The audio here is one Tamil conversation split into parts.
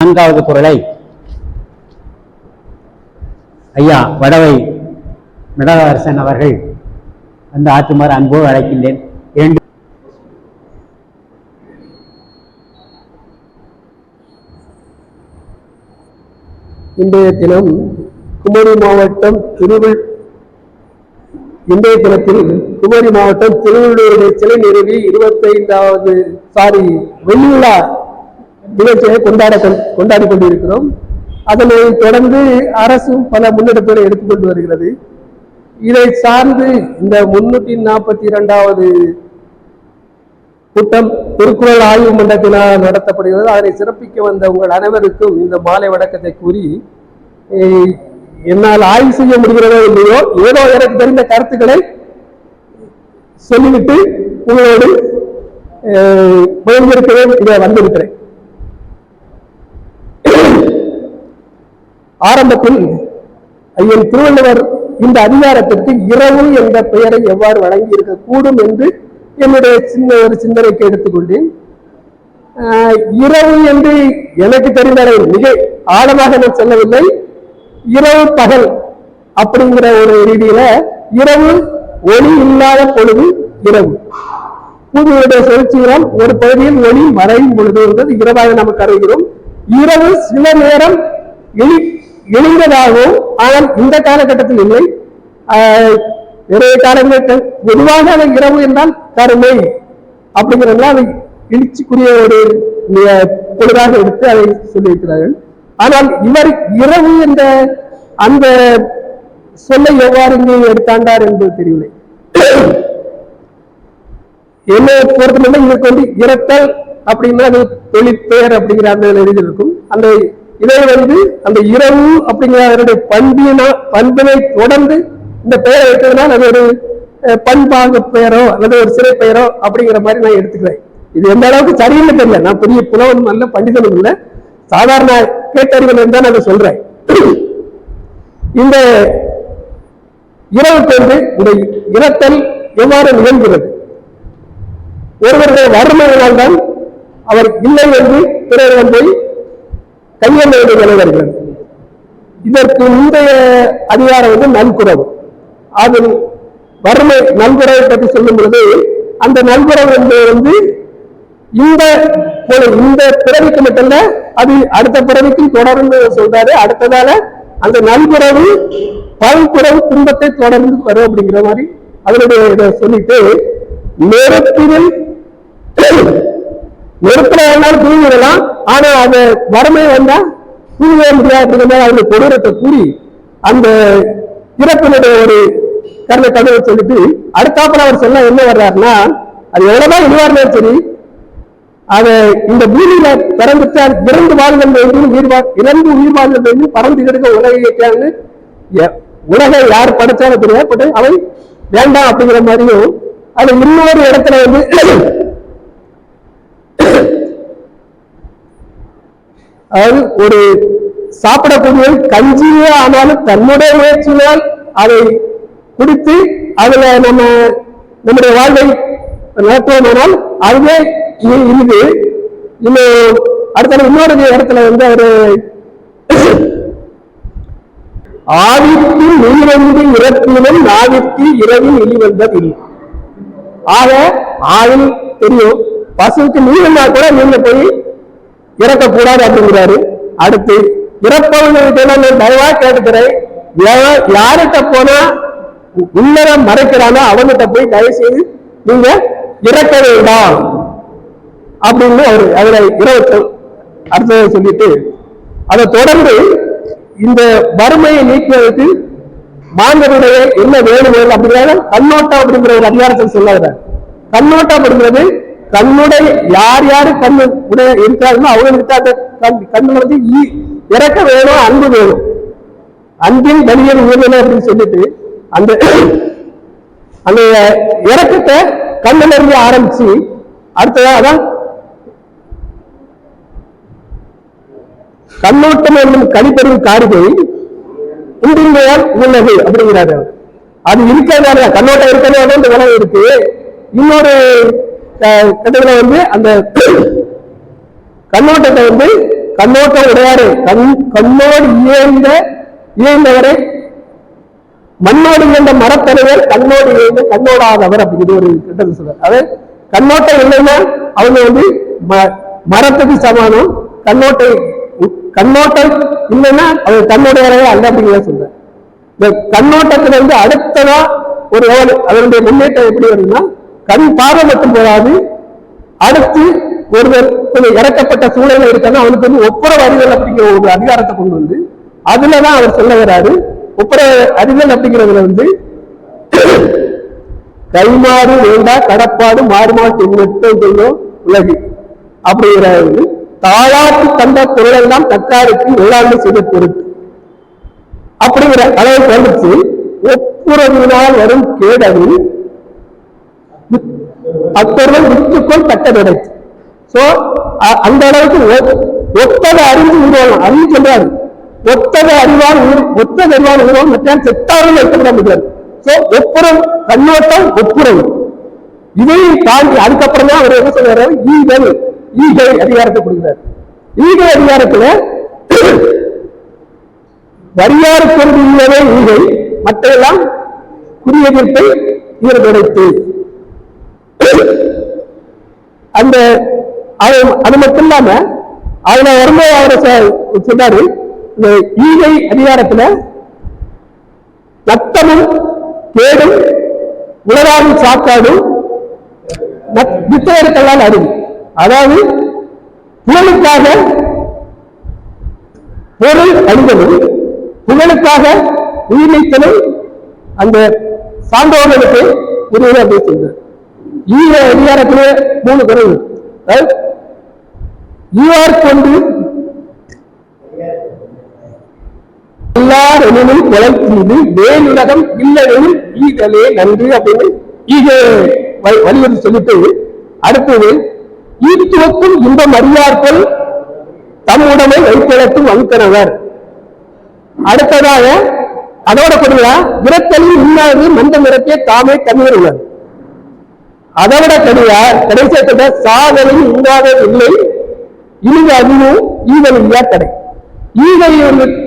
4வது குறளை ஐயா வடவை மிடவாரசன் அவர்கள் வந்து ஆற்றுமாறு அன்போடு அழைக்கின்றேன். இன்றைய தினம் குமரி மாவட்டம் இன்றைய தினத்தில் குமரி மாவட்டம் திருவள்ளூருடைய சிலை நிறுவி 25வது வெள்ளி விழா நிகழ்ச்சியை கொண்டாடி கொண்டிருக்கிறோம். அதனை தொடர்ந்து அரசும் பல முன்னெடுப்புகளை எடுத்துக்கொண்டு வருகிறது. இதை சார்ந்து இந்த 342வது கூட்டம் திருக்குறள் ஆய்வு மன்றத்தினால் நடத்தப்படுகிறது. அதனை சிறப்பிக்க வந்த உங்கள் அனைவருக்கும் இந்த மாலை வணக்கத்தை கூறி, என்னால் ஆய்வு செய்ய முடிகிறதோ இல்லையோ ஏதோ எனக்கு தெரிந்த கருத்துக்களை சொல்லிவிட்டு உங்களோடு முயற்சிக்கவே இதை வந்திருக்கிறேன். ஆரம்பத்தில் ஐயன் திருவள்ளுவர் இந்த அதிகாரத்திற்கு இரவு என்ற பெயரை எவ்வாறு வழங்கி இருக்கக்கூடும் என்று என்னுடைய ஒரு சிந்தனைக்கு எடுத்துக்கொண்டேன். இரவு என்று எனக்கு தெரிந்ததை மிக ஆழமாக நான் சொல்லவில்லை. இரவு பகல் அப்படிங்கிற ஒரு ரீதியில இரவு ஒளி இல்லாத பொழுது இரவு. பூமியுடைய சுழற்சியினால் ஒரு பகுதியில் ஒளி மறையும் பொழுது இரவாக நமக்கு அறிகிறோம். இரவு சில நேரம் எழுந்ததாகவும், ஆனால் இந்த காலகட்டத்தில் இல்லை. நிறைய காலங்கள் பொதுவாக அதை இரவு என்றால் கருமை அப்படிங்கிறதுலாம் அதை எழுச்சிக்குரிய ஒரு பொழுதாக எடுத்து அதை சொல்லியிருக்கிறார்கள். ஆனால் இவர் இரவு என்ற அந்த சொல்லை எவ்வாறு இங்கே எடுத்தாண்டார் என்பது தெரியவில்லை. என்ன பொறுத்தமல்ல இதற்கு வந்து இரத்தல் அப்படின்னா அது தொழிற்பெயர் அப்படிங்கிற அந்த எழுதியிருக்கும். அந்த இதை வந்து அந்த இரவு அப்படிங்கிற அதனுடைய பண்பினை தொடர்ந்து இந்த பெயரை வைத்ததுனால் அது ஒரு பண்பாக பெயரோ அல்லது ஒரு சிறை பெயரோ அப்படிங்கிற மாதிரி நான் எடுத்துக்கிறேன். இது எந்த அளவுக்கு சரியில்லை தெரியல. நான் பெரிய புலவனும் அல்ல, பண்டிதனும் இல்லை, சாதாரண கேட்டறிவன் தான் அதை சொல்றேன். இந்த இரவுக்கு வந்து இந்த இரத்தல் எவ்வாறு நிகழ்கிறது? ஒருவருடைய வறுமையினால் தான் அவர் இல்லை என்று பிறரிடம் போய் கையெழுந்த நிலை வருகிறது. இதற்கு முந்தைய அதிகாரம் வந்து நல்குறவு. அதில் வறுமை நல்குறவை பற்றி சொல்லும் பொழுது அந்த நல்குறவு என்பது வந்து இந்த பிறவிக்கு மட்டுமல்ல, அது அடுத்த பிறவிக்கும் தொடர்ந்து சொல்றாரு. அடுத்ததால அந்த நல்குறவு பல்குறவு துன்பத்தை தொடர்ந்து வரும் அப்படிங்கிற மாதிரி அதனுடைய இதை சொல்லிட்டு, நெருப்புல வேணாலும் தூங்கிடலாம், ஆனா அது வறுமை வந்தா தூங்கவே முடியாது அப்படிங்கிற மாதிரி அவருடைய கொடூரத்தை கூறி அந்த இறப்பினுடைய ஒரு கருவை சொல்லிட்டு அடுத்தாப்புல அவர் சொல்ல என்ன வர்றாருன்னா, அது எவ்வளவுதான் இழிவாருந்தாலும் சரி, அதை இந்த பூமியில பிறந்துட்டு இறந்து வாழ்கள் வேண்டும், இறந்து உயிர் வாழ்கள் வேண்டும், பறந்து கிடக்க உலகையான்னு உலகை யார் படைச்சாலும் தெரியாது, அவை வேண்டாம் அப்படிங்கிற மாதிரியும் அது இன்னொரு இடத்துல வந்து அதாவது ஒரு சாப்பிடக்கூடிய கஞ்சியே ஆனாலும் தன்னுடைய முயற்சியினால் அதை குடித்து அதுல நம்முடைய வாழ்வை நடத்துவோமானால் அதுவே இனிது. இன்னும் அடுத்த இன்னொரு இடத்துல வந்து அவரு ஆவிற்கு நீவந்து இறப்பினும் நாவிற்கு இரவில் இழிவந்ததில்லை. ஆக ஆவில் தெரியும், பசுவுக்கு நீவந்தா கூட நீங்க போய் இறக்கக்கூடாது அப்படிங்கிறாரு. அடுத்து இறப்பவர்களுக்கு தயவா கேட்டுக்கிறேன், யார்கிட்ட போனா உள்ளரம் மறைக்கிறானோ அவன்கிட்ட போய் தயவு செய்து நீங்க இறக்க வேண்டாம் அப்படின்னு அவரு அதுல அர்த்தத்தை சொல்லிட்டு, அதை தொடர்ந்து இந்த வறுமையை நீக்குவதற்கு மாந்தருடைய என்ன வேணுமென்று அப்படிங்கிறத கண்ணோட்டம் அப்படிங்கிற ஒரு அதிகாரத்தை சொல்லாகிறார். கண்ணோட்டம் அப்படிங்கிறது கண்ணுடைய யாரு கண்ணு உடைய இருக்கிறார்களோ அவங்களுக்கு அந்த கண்ணுல வந்து இறக்க வேணும், அன்பு வேணும், அன்பின் வலியல் உயர்வு அப்படின்னு சொல்லிட்டு அந்த அந்த இறக்கத்தை கண்ணுல இருந்து ஆரம்பிச்சு அடுத்ததான் கண்ணோட்டம் என்னும் கழிப்பெறும் காரிகை உண்டிங்கையால் உள்ளது அப்படிங்கிறாரு. அது இருக்கிறதால கண்ணோட்டம் இருக்கிறதால இந்த உலகம் இருக்கு. இன்னொரு கட்டத்துல வந்து அந்த கண்ணோட்டத்தை வந்து கண்ணோட்டம் உடையாரு, கண்ணோடு இயந்தவரை மண்ணோடு இயந்த மரத்தலைவர் கண்ணோடு இயந்த கண்ணோடாதவர் அப்படிங்கிற ஒரு கிட்டத்தை சொல்றாரு. அது கண்ணோட்டம் இல்லைன்னா அவங்க மரத்துக்கு சமானம், கண்ணோட்டம் இல்லைன்னா அவங்க கண்ணோடையவே அல்ல அப்படிங்கிறத சொல்ற. இந்த கண்ணோட்டத்துல அடுத்ததா ஒரு அதனுடைய முன்னேற்றம் எப்படி வருதுன்னா, கண் பார்வை மட்டும் போதாது, அடுத்து ஒருவர் கொஞ்சம் இறக்கப்பட்ட சூழல இருக்காங்க, அவனுக்கு ஒப்புரவு அறிதல் அப்படிங்கிற ஒரு அதிகாரத்தை கொண்டு வந்து அதுலதான் அவர் சொல்ல வர்றாரு. ஒப்புரவு அறிதல் அப்படிங்கிறதுல கைமாறு வேண்டா கடப்பாடு மாறுமாட்டு செய்யும் உலகு அப்படிங்கிறது தாளாட்டு தந்த பொருளெல்லாம் தக்காருக்கு வேளாண்மை செய்த பொருட்டு அப்படிங்கிற அளவுக்கு வந்துச்சு. ஒப்புரவினால் வரும் கேடவில் அப்பொருள் விற்றுக்கொள் தக்க கிடைச்சு. சோ அந்த அளவுக்கு ஒத்ததை அறிந்து உருவாங்க அறிந்து சொல்றாரு. ஒத்ததை அறிவால் உருவான் மற்ற செத்தாரும் வைக்கப்பட முடியாது. சோ ஒப்புறம் கண்ணோட்டம் ஒப்புரவு இதையும் தாண்டி அதுக்கப்புறம் தான் அவர் என்ன சொல்றாரு, ஈகை அதிகாரத்தை கொடுக்கிறார். ஈகை அதிகாரத்துல வரியாறு கொண்டுள்ளதே ஈகை, மற்றெல்லாம் குறிய தீர்ப்பை ஈடுபடுத்து. அந்த அது மட்டும் இல்லாம அதுல வரும்போது அவரை சொன்னாரு, இந்த ஈகை அதிகாரத்துல நத்தமும் கேடும் உலகாவும் சாக்காடும் வித்தையர்களால் அறிவு. அதாவது புகழுக்காக பொருள் அணிதலும் புகழுக்காக உயிரிழத்தலும் அந்த சான்றோர்களுக்கு உரிமை அப்படி சொல்றார். ஈக அதிகாரத்திலே 3 குறைவு. ஈவார் கொண்டு எல்லார் எனினும் கொலை செய்து வேலுலகம் இல்லையெனில் ஈகலே நன்று அப்படின்னு ஈகை வலியுறுத்தி சொல்லிட்டு, அடுத்தது ஈத்துவக்கும் இன்பம் அறியார்கள் தம்முடமை வைத்திழக்கும் வகுத்தனவர். அடுத்ததாக அதோட கொடுங்களா விரத்தலில் இன்னாது மந்த நிறத்தே தாமே தண்ணீர் உள்ளது. அதோட கடைசிய சாதனை இல்லாத இல்லை இனிது அதுவும் ஈகல் இல்லா தடை. ஈகை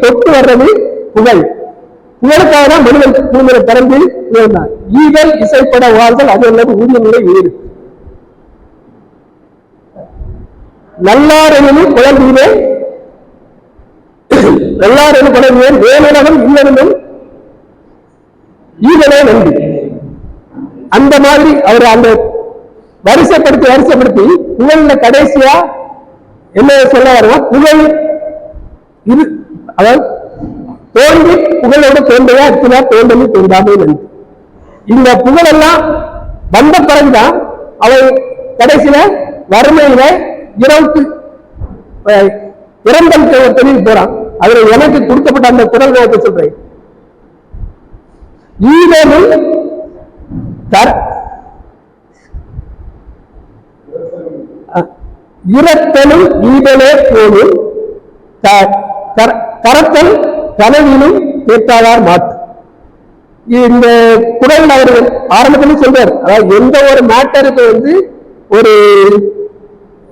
தொட்டு வர்றது புகழ், புகழுக்காக தான் மனிதன் பூமியை பிறந்து இருந்தார். ஈகல் இசைப்பட வாழ்தல் அது அல்லது ஊதிய நிலை வேறு. நல்லாரெனும் குழந்தையிலே நல்லாரெனும் குழந்தையே வேலனவன் இல்லனும் ஈகலே நன்றி. அந்த மாதிரி அவர் அந்த வரிசைப்படுத்தி புகழ்ல கடைசியா என்ன சொல்ல வர புகழ் இது, அதாவது தோன்றி புகழோட தோன்றையா இருக்கிறா தோன்றி தோன்றாமே நன்றி. இந்த புகழெல்லாம் வந்த பிறகுதான் அவர் கடைசியில வறுமையில இரவுக்கு இறந்தல் தெளிவு போறான். அதுல எனக்கு கொடுக்கப்பட்ட அந்த குரல் நோக்கத்தை சொல்றேன். ஈதலும் இரத்தலும் ஈதலே போலும் கரத்தல் கனவிலும் கேட்டாதார் மாற்று. இந்த குரல் அவர்கள் ஆரம்பத்திலும் சொல்றாரு. அதாவது எந்த ஒரு மேட்டருக்கு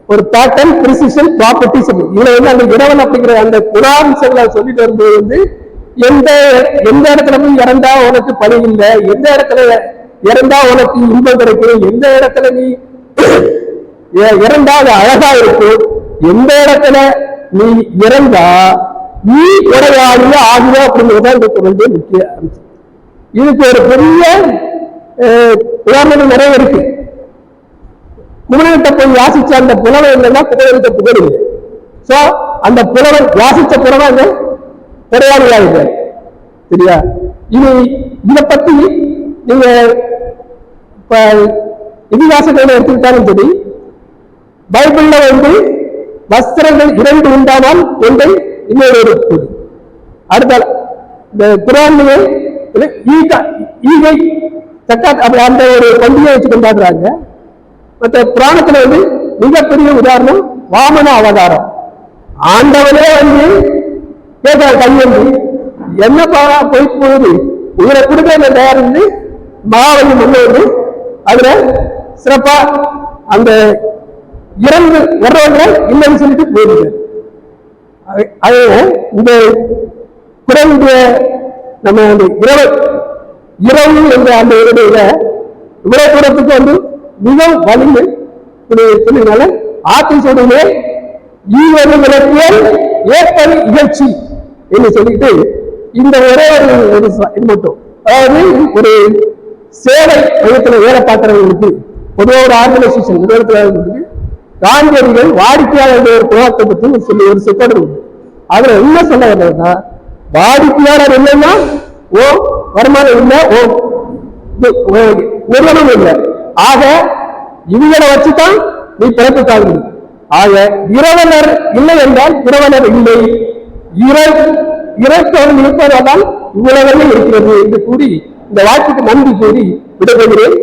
ஒரு பேட்டர்ன் பிரிசிஷன் ப்ராப்பர்ட்டிஸ் இதுல அந்த இரவன் அப்படிங்கிற அந்த குணாம்சங்களை சொல்லிட்டு வரும்போது எந்த இடத்துல போய் இறந்தா உனக்கு பணி இல்லை, எந்த இடத்துல இறந்தா உனக்கு இன்பம் கிடைக்கும், எந்த இடத்துல நீ இறந்தா அது அழகா இருக்கும், எந்த இடத்துல நீ இறந்தா நீ உடையாளிய ஆகுதோ அப்படிங்கிறத இந்த குரல் முக்கிய அம்சம். இதுக்கு ஒரு பெரிய உதாரணம் நிறைய இருக்கு. குமரத்தை போய் வாசிச்ச அந்த புலவை இல்லைன்னா புகழெடுத்த புகழ் இல்லை. சோ அந்த புலவன் வாசிச்ச புலவன் உரையாடுவாங்க. சரியா? இதை பத்தி நீங்க இதிகாசங்களை எடுத்துக்கிட்டாலும் சரி, பைபிள்ல வஸ்திரங்கள் 2 உண்டானால் ஒன்றை இன்னொரு இருக்குது. அடுத்த இந்த குரான்லயே ஈகை தக்காத் அந்த ஒரு பண்டிகை வச்சு கொண்டாடுறாங்க. மற்ற புராணத்துல மிகப்பெரிய உதாரணம் வாமன அவதாரம். ஆண்டவனே கேட்க கையெழுந்து என்னப்பா போய் போகுது உயிரை கொடுக்க தயார் மாவலி முன்னோடு அதுல சிறப்பா அந்த இறந்து வர்றவங்க இல்லைன்னு சொல்லிட்டு போயிருக்காரு. அது இந்த குறைந்த நம்ம அந்த இரவு என்ற அந்த இதனுடைய இவ்வளவு தூரத்துக்கு வந்து மிக வலிமை சொன்னதுனால ஆற்றின் சொல்லுமே ஈவது விளக்கியல் ஏற்பது இகழ்ச்சி என்று சொல்லிட்டு இந்த ஒரே ஒரு இது மட்டும், அதாவது ஒரு சேவை மையத்தில் வேலை பார்க்கிறவங்களுக்கு பொதுவாக ஒரு ஆர்கனைசேஷன் நிறுவனத்தில் காந்தியடிகள் வாடிக்கையாளர்கள் ஒரு குணத்தை பற்றி சொல்லி ஒரு சொற்கொடர் உண்டு. அதுல என்ன சொல்ல வர்றதுன்னா, வாடிக்கையாளர் இல்லைன்னா ஓ வருமானம் இல்லை, ஓ நிறுவனம் இல்லை. ஆக இவங்களை வச்சுதான் நீ பிறப்புக்காக முடியும். ஆக இரவலர் இல்லை என்றால் புரவலர் இல்லை, இறக்கவன் இருப்பதால் இவ்வளவு இருக்கிறது என்று கூறி இந்த வாக்குக்கு நன்றி கூறி விடைபெறுகிறேன்.